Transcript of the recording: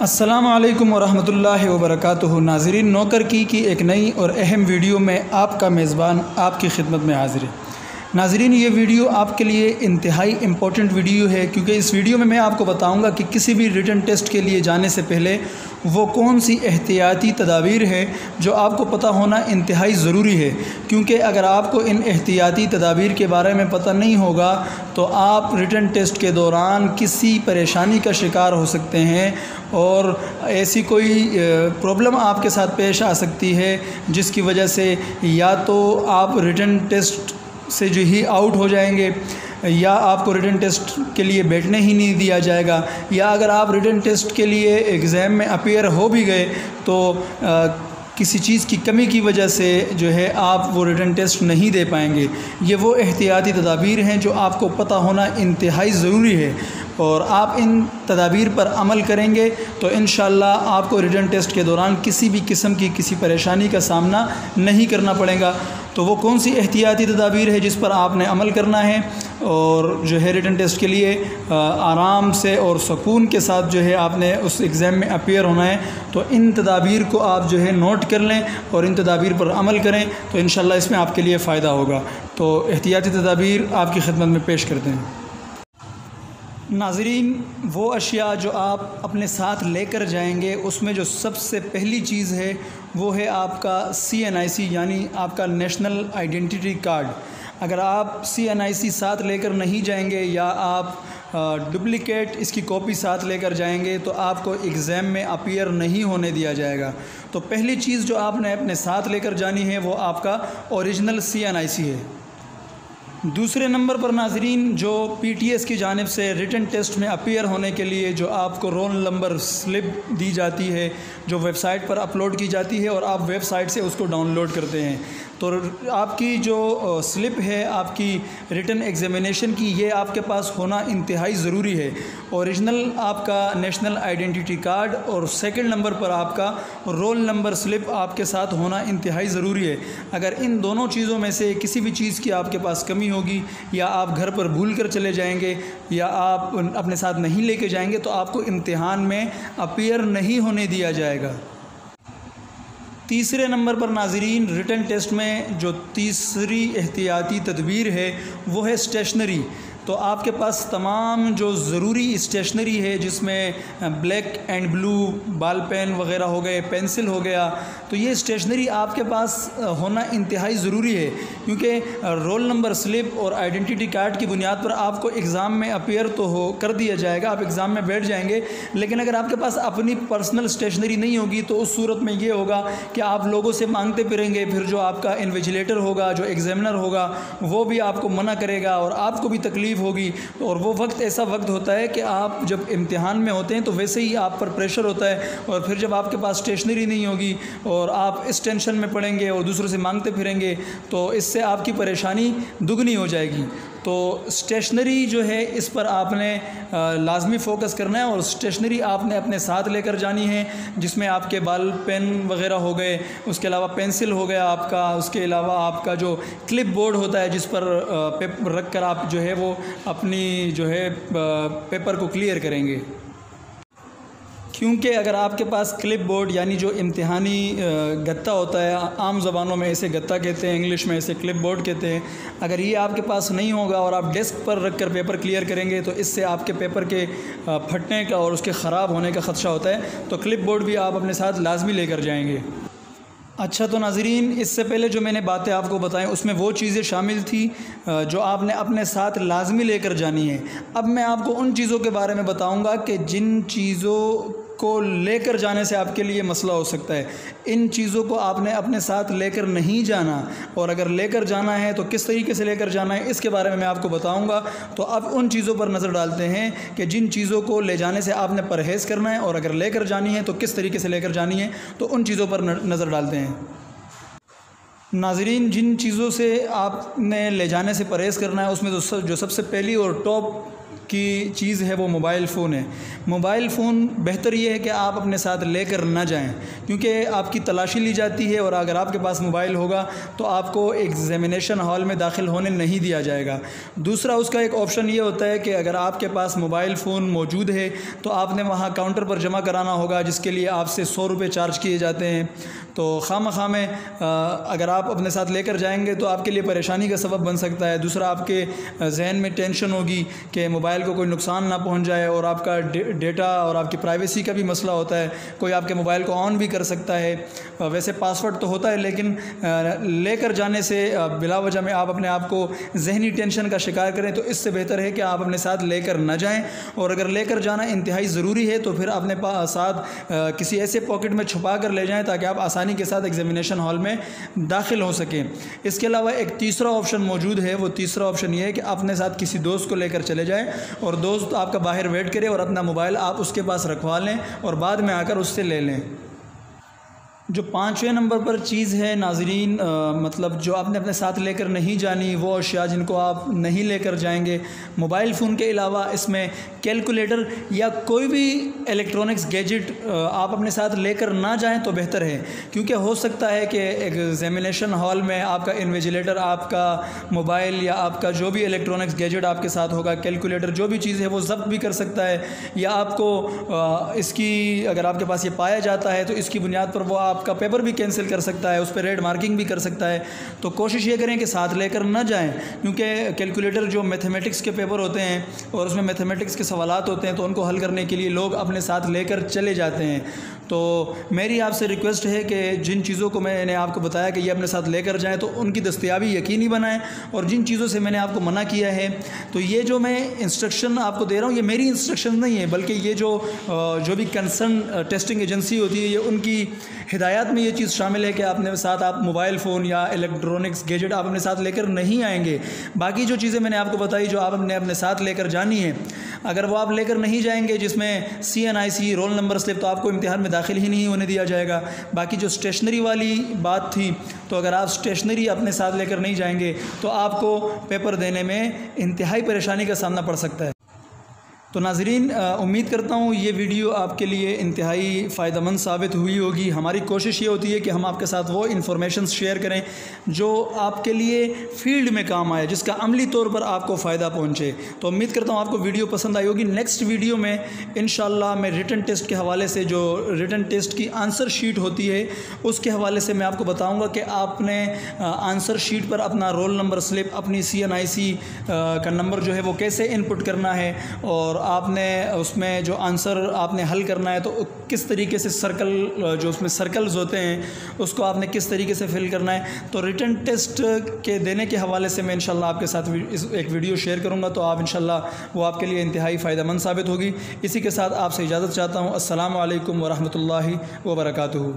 अस्सलामु अलैकुम वरहमतुल्लाहि वबरकातुहू। नाज़रीन, नौकर की एक नई और अहम वीडियो में आपका मेज़बान आपकी खिदमत में हाज़िर है। नाज़रीन, ये वीडियो आपके लिए इंतहाई इम्पोर्टेंट वीडियो है, क्योंकि इस वीडियो में मैं आपको बताऊंगा कि किसी भी रिटन टेस्ट के लिए जाने से पहले वो कौन सी एहतियाती तदाबीर है जो आपको पता होना इंतहाई ज़रूरी है। क्योंकि अगर आपको इन एहतियाती तदाबीर के बारे में पता नहीं होगा तो आप रिटन टेस्ट के दौरान किसी परेशानी का शिकार हो सकते हैं और ऐसी कोई प्रॉब्लम आपके साथ पेश आ सकती है जिसकी वजह से या तो आप रिटन टेस्ट से जो ही आउट हो जाएंगे, या आपको रिटन टेस्ट के लिए बैठने ही नहीं दिया जाएगा, या अगर आप रिटन टेस्ट के लिए एग्ज़ाम में अपीयर हो भी गए तो किसी चीज़ की कमी की वजह से जो है आप वो रिटन टेस्ट नहीं दे पाएंगे। ये वो एहतियाती तदाबीर हैं जो आपको पता होना इंतहाई ज़रूरी है, और आप इन तदाबीर पर अमल करेंगे तो इंशाअल्लाह आपको रिटन टेस्ट के दौरान किसी भी किस्म की किसी परेशानी का सामना नहीं करना पड़ेगा। तो वो कौन सी एहतियाती तदाबीर है जिस पर आपने अमल करना है और जो है रिटन टेस्ट के लिए आराम से और सुकून के साथ जो है आपने उस एग्ज़ाम में अपीयर होना है, तो इन तदाबीर को आप जो है नोट कर लें और इन तदाबीर पर अमल करें तो इंशाअल्लाह इसमें आपके लिए फ़ायदा होगा। तो एहतियाती तदाबीर आपकी खिदमत में पेश करते हैं। नाज़रीन, वो अशिया जो आप अपने साथ लेकर जाएंगे उसमें जो सबसे पहली चीज़ है वो है आपका CNIC यानी आपका नेशनल आइडेंटिटी कार्ड। अगर आप CNIC साथ लेकर नहीं जाएंगे या आप डुप्लिकेट इसकी कॉपी साथ लेकर जाएंगे तो आपको एग्ज़ाम में अपीयर नहीं होने दिया जाएगा। तो पहली चीज़ जो आपने अपने साथ लेकर जानी है वो आपका ओरिजिनल CNIC है। दूसरे नंबर पर नाज़रीन, जो PTS की जानिब से रिटन टेस्ट में अपीयर होने के लिए जो आपको रोल नंबर स्लिप दी जाती है, जो वेबसाइट पर अपलोड की जाती है और आप वेबसाइट से उसको डाउनलोड करते हैं, तो आपकी जो स्लिप है आपकी रिटन एग्ज़ामिनेशन की, ये आपके पास होना इंतहाई ज़रूरी है। ओरिजिनल आपका नेशनल आइडेंटिटी कार्ड और सेकंड नंबर पर आपका रोल नंबर स्लिप आपके साथ होना इंतहाई ज़रूरी है। अगर इन दोनों चीज़ों में से किसी भी चीज़ की आपके पास कमी होगी, या आप घर पर भूल कर चले जाएंगे, या आप अपने साथ नहीं लेके जाएंगे, तो आपको इम्तिहान में अपीयर नहीं होने दिया जाएगा। तीसरे नंबर पर नाज़रीन, रिटन टेस्ट में जो तीसरी एहतियाती तदबीर है वो है स्टेशनरी। तो आपके पास तमाम जो ज़रूरी स्टेशनरी है जिसमें black and blue ball pen वग़ैरह हो गए, पेंसिल हो गया, तो ये स्टेशनरी आपके पास होना इंतहाई ज़रूरी है। क्योंकि रोल नंबर स्लिप और आइडेंटिटी कार्ड की बुनियाद पर आपको एग्ज़ाम में अपीयर तो कर दिया जाएगा, आप एग्ज़ाम में बैठ जाएंगे, लेकिन अगर आपके पास अपनी पर्सनल स्टेशनरी नहीं होगी तो उस सूरत में ये होगा कि आप लोगों से मांगते फिरेंगे। फिर जो आपका इन्विजिलेटर होगा, जो एग्ज़ामिनर होगा, वो भी आपको मना करेगा और आपको भी तकलीफ़ होगी। और वो वक्त ऐसा वक्त होता है कि आप जब इम्तिहान में होते हैं तो वैसे ही आप पर प्रेशर होता है, और फिर जब आपके पास स्टेशनरी नहीं होगी और आप इस टेंशन में पड़ेंगे और दूसरों से मांगते फिरेंगे तो इससे आपकी परेशानी दुगनी हो जाएगी। तो स्टेशनरी जो है इस पर आपने लाजमी फ़ोकस करना है, और स्टेशनरी आपने अपने साथ लेकर जानी है जिसमें आपके बॉल पेन वग़ैरह हो गए, उसके अलावा पेंसिल हो गया आपका, उसके अलावा आपका जो क्लिप बोर्ड होता है जिस पर पेपर रख कर आप जो है वो अपनी जो है पेपर को क्लियर करेंगे। क्योंकि अगर आपके पास क्लिप बोर्ड यानी जो इम्तिहानी गत्ता होता है, आम ज़बानों में इसे गत्ता कहते हैं, इंग्लिश में इसे क्लिप बोर्ड कहते हैं, अगर ये आपके पास नहीं होगा और आप डेस्क पर रख कर पेपर क्लियर करेंगे तो इससे आपके पेपर के फटने का और उसके ख़राब होने का ख़दशा होता है। तो क्लिप बोर्ड भी आप अपने साथ लाजमी लेकर जाएंगे। अच्छा, तो नाज़रीन, इससे पहले जो मैंने बातें आपको बताएं उसमें वो चीज़ें शामिल थी जो आपने अपने साथ लाजमी लेकर जानी है। अब मैं आपको उन चीज़ों के बारे में बताऊंगा कि जिन चीज़ों को लेकर जाने से आपके लिए मसला हो सकता है। इन चीज़ों को आपने अपने साथ लेकर नहीं जाना, और अगर लेकर जाना है तो किस तरीके से लेकर जाना है इसके बारे में मैं आपको बताऊंगा। तो अब उन चीज़ों पर नज़र डालते हैं कि जिन चीज़ों को ले जाने से आपने परहेज़ करना है, और अगर लेकर जानी है तो किस तरीके से लेकर जानी है, तो उन चीज़ों पर नज़र डालते हैं। नाज़रीन, जिन चीज़ों से आपने ले जाने से परहेज़ करना है उसमें जो सबसे पहली और टॉप की चीज़ है वो मोबाइल फ़ोन है। मोबाइल फ़ोन बेहतर ये है कि आप अपने साथ लेकर ना जाएं, क्योंकि आपकी तलाशी ली जाती है और अगर आपके पास मोबाइल होगा तो आपको एग्ज़ामिनेशन हॉल में दाखिल होने नहीं दिया जाएगा। दूसरा उसका एक ऑप्शन ये होता है कि अगर आपके पास मोबाइल फ़ोन मौजूद है तो आपने वहाँ काउंटर पर जमा कराना होगा, जिसके लिए आपसे 100 रुपये चार्ज किए जाते हैं। तो खामखा में अगर आप अपने साथ लेकर जाएंगे तो आपके लिए परेशानी का सबब बन सकता है। दूसरा, आपके जहन में टेंशन होगी कि मोबाइल को कोई नुकसान ना पहुंच जाए, और आपका डेटा और आपकी प्राइवेसी का भी मसला होता है। कोई आपके मोबाइल को ऑन भी कर सकता है। वैसे पासवर्ड तो होता है, लेकिन लेकर जाने से बिला वजह में आप अपने आप को जहनी टेंशन का शिकार करें, तो इससे बेहतर है कि आप अपने साथ लेकर न जाएँ। और अगर लेकर जाना इंतहाई ज़रूरी है तो फिर अपने साथ किसी ऐसे पॉकेट में छुपा कर ले जाएँ ताकि आप आसानी के साथ एग्जामिनेशन हॉल में दाखिल हो सकें। इसके अलावा एक तीसरा ऑप्शन मौजूद है। वो तीसरा ऑप्शन ये है कि अपने साथ किसी दोस्त को लेकर चले जाएं और दोस्त आपका बाहर वेट करे और अपना मोबाइल आप उसके पास रखवा लें और बाद में आकर उससे ले लें। जो 5वें नंबर पर चीज़ है नाज़रीन, मतलब जो आपने अपने साथ लेकर नहीं जानी, वो अशिया जिनको आप नहीं लेकर जाएंगे। मोबाइल फ़ोन के अलावा इसमें कैलकुलेटर या कोई भी इलेक्ट्रॉनिक्स गैजेट आप अपने साथ लेकर ना जाएं तो बेहतर है, क्योंकि हो सकता है कि एग्जामिनेशन हॉल में आपका इन्विजिलेटर आपका मोबाइल या आपका जो भी इलेक्ट्रॉनिक्स गैजेट आपके साथ होगा, कैलकुलेटर जो भी चीज़ है वो ज़ब्त भी कर सकता है, या आपको इसकी अगर आपके पास ये पाया जाता है तो इसकी बुनियाद पर वो आपका पेपर भी कैंसिल कर सकता है, उस पर रेड मार्किंग भी कर सकता है। तो कोशिश ये करें कि साथ लेकर ना जाएं, क्योंकि कैलकुलेटर जो मैथमेटिक्स के पेपर होते हैं और उसमें मैथमेटिक्स के सवालात होते हैं तो उनको हल करने के लिए लोग अपने साथ लेकर चले जाते हैं। तो मेरी आपसे रिक्वेस्ट है कि जिन चीज़ों को मैंने आपको बताया कि ये अपने साथ लेकर जाएं तो उनकी दस्तयाबी यकीनी बनाएं, और जिन चीज़ों से मैंने आपको मना किया है तो ये जो मैं इंस्ट्रक्शन आपको दे रहा हूँ ये मेरी इंस्ट्रक्शन नहीं है, बल्कि ये जो भी कंसर्न टेस्टिंग एजेंसी होती है ये उनकी हिदायत में ये चीज़ शामिल है कि अपने साथ आप मोबाइल फ़ोन या इलेक्ट्रॉनिक्स गैजेट आप अपने साथ लेकर नहीं आएंगे। बाकी जो चीज़ें मैंने आपको बताई जो आप अपने साथ लेकर जानी है, अगर वो आप लेकर नहीं जाएंगे, जिसमें CNIC रोल नंबर स्लिप, तो आपको इम्तिहान में दाखिल ही नहीं होने दिया जाएगा। बाकी जो स्टेशनरी वाली बात थी, तो अगर आप स्टेशनरी अपने साथ लेकर नहीं जाएंगे तो आपको पेपर देने में इंतहाई परेशानी का सामना पड़ सकता है। तो नाज़रीन, उम्मीद करता हूँ ये वीडियो आपके लिए इंतहाई फ़ायदेमंद साबित हुई होगी। हमारी कोशिश ये होती है कि हम आपके साथ वो इन्फॉर्मेशन शेयर करें जो आपके लिए फ़ील्ड में काम आए, जिसका अमली तौर पर आपको फ़ायदा पहुँचे। तो उम्मीद करता हूँ आपको वीडियो पसंद आई होगी। नेक्स्ट वीडियो में इंशाल्लाह मैं रिटन टेस्ट के हवाले से, जो रिटन टेस्ट की आंसर शीट होती है उसके हवाले से मैं आपको बताऊँगा कि आपने आंसर शीट पर अपना रोल नंबर स्लिप, अपनी CNIC का नंबर जो है वो कैसे इनपुट करना है, और आपने उसमें जो आंसर आपने हल करना है तो किस तरीके से सर्कल, जो उसमें सर्कल्स होते हैं उसको आपने किस तरीके से फिल करना है। तो रिटन टेस्ट के देने के हवाले से मैं इंशाल्लाह आपके साथ एक वीडियो शेयर करूंगा, तो आप इंशाल्लाह वो आपके लिए इंतहाई फ़ायदेमंद साबित होगी। इसी के साथ आपसे इजाज़त चाहता हूँ। अस्सलामु अलैकुम व रहमतुल्लाहि व बरकातुहू।